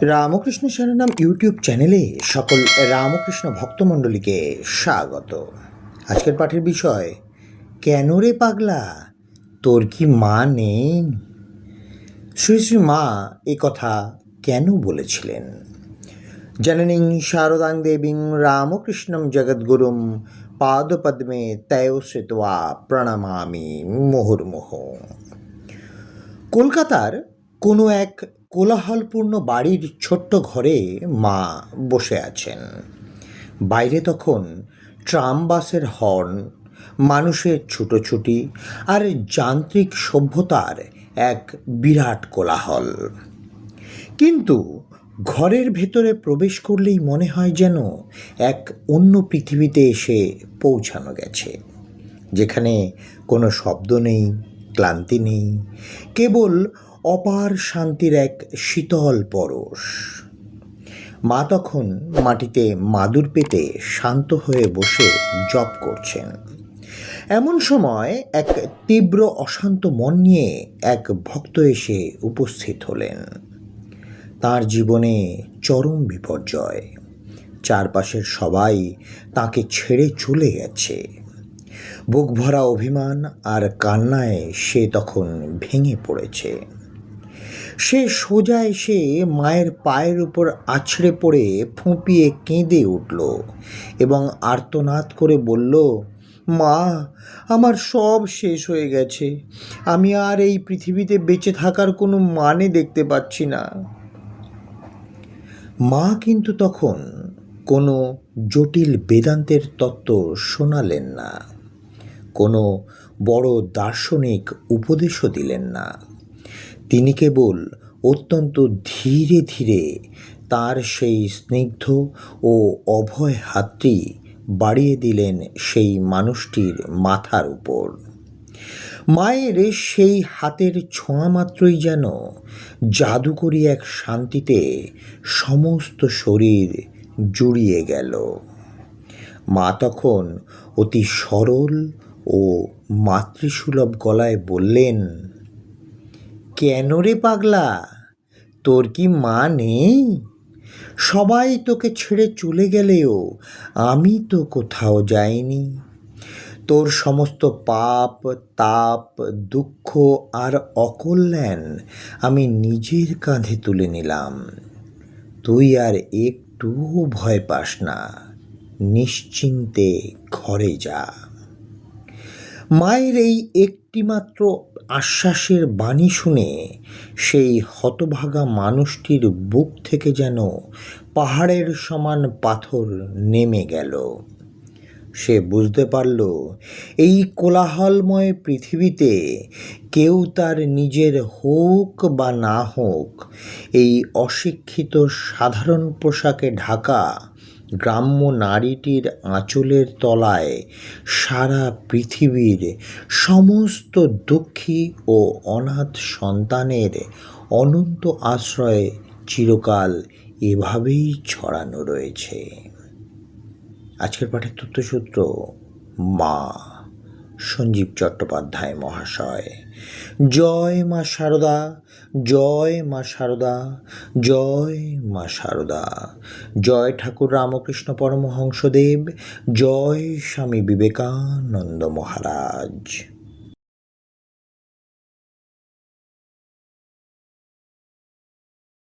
Ramakrishna শরণম YouTube চ্যানেলে সকল রামকৃষ্ণ ভক্তমণ্ডলীকে স্বাগত। আজকের পাঠের বিষয়, কেন রে পাগলা, তোর কি মা নেই? শ্রী শ্রী মা এ কথা কেন বলেছিলেন? জননীং শারদাং দেবীং রামকৃষ্ণম জগদ্গুরুম পাদপদ্মে তয়ো শ্রিত্বা প্রণমামি মুহুর্মুহু। কলকাতার কোনো এক কোলাহলপূর্ণ বাড়ির ছোট্ট ঘরে মা বসে আছেন। বাইরে তখন ট্রাম বাসের হর্ন, মানুষের ছুটোছুটি আর যান্ত্রিক সভ্যতার এক বিরাট কোলাহল। কিন্তু ঘরের ভেতরে প্রবেশ করলেই মনে হয় যেন এক অন্য পৃথিবীতে এসে পৌঁছানো গেছে, যেখানে কোনো শব্দ নেই, ক্লান্তি নেই, কেবল অপার শান্তির এক শীতল পরশ। মা তখন মাটিতে মাদুর পেতে শান্ত হয়ে বসে জপ করছেন। এমন সময় এক তীব্র অশান্ত মন নিয়ে এক ভক্ত এসে উপস্থিত হলেন। তার জীবনে চরম বিপর্যয়, চারপাশের সবাই তাকে ছেড়ে চলে গেছে। বুক ভরা অভিমান আর কান্নায় সে তখন ভেঙে পড়েছে। সে সোজা এসে মায়ের পায়ের উপর আছড়ে পড়ে ফুঁপিয়ে কেঁদে উঠল এবং আর্তনাদ করে বলল, মা, আমার সব শেষ হয়ে গেছে। আমি আর এই পৃথিবীতে বেঁচে থাকার কোনো মানে দেখতে পাচ্ছি না। মা কিন্তু তখন কোনো জটিল বেদান্তের তত্ত্ব শোনালেন না, কোনো বড় দার্শনিক উপদেশও দিলেন না। তিনি কেবল অত্যন্ত ধীরে ধীরে তার সেই স্নিগ্ধ ও অভয় হাতটি বাড়িয়ে দিলেন সেই মানুষটির মাথার উপর। মায়ের সেই হাতের ছোঁয়া মাত্রই যেন জাদুকরী এক শান্তিতে সমস্ত শরীর জুড়িয়ে গেল। মা তখন অতি সরল ও মাতৃসুলভ গলায় বললেন, কেন রে পাগলা, তোর কি মা নেই? সবাই তোকে ছেড়ে চলে গেলেও আমি তো কোথাও যাইনি। তোর সমস্ত পাপ, তাপ, দুঃখ আর অকল্যাণ আমি নিজের কাঁধে তুলে নিলাম। তুই আর একটুও ভয় পাস না, নিশ্চিন্তে ঘরে যা। মায়ের এই একটিমাত্র আশ্বাসের বাণী শুনে সেই হতভাগা মানুষটির বুক থেকে যেন পাহাড়ের সমান পাথর নেমে গেল। সে বুঝতে পারল, এই কোলাহলময় পৃথিবীতে কেউ তার নিজের হোক বা না হোক, এই অশিক্ষিত সাধারণ পোশাকে ঢাকা গ্রাম্য নারীটির আঁচলের তলায় সারা পৃথিবীর সমস্ত দুঃখী ও অনাথ সন্তানের অনন্ত আশ্রয় চিরকাল এভাবেই ছড়ানো রয়েছে। আজকের পাঠের তথ্যসূত্র, মা সঞ্জীব চট্টোপাধ্যায় মহাশয়। জয় মা শারদা, জয় মা শারদা, জয় মা শারদা। জয় ঠাকুর রামকৃষ্ণ পরমহংসদেব, জয় স্বামী বিবেকানন্দ মহারাজ।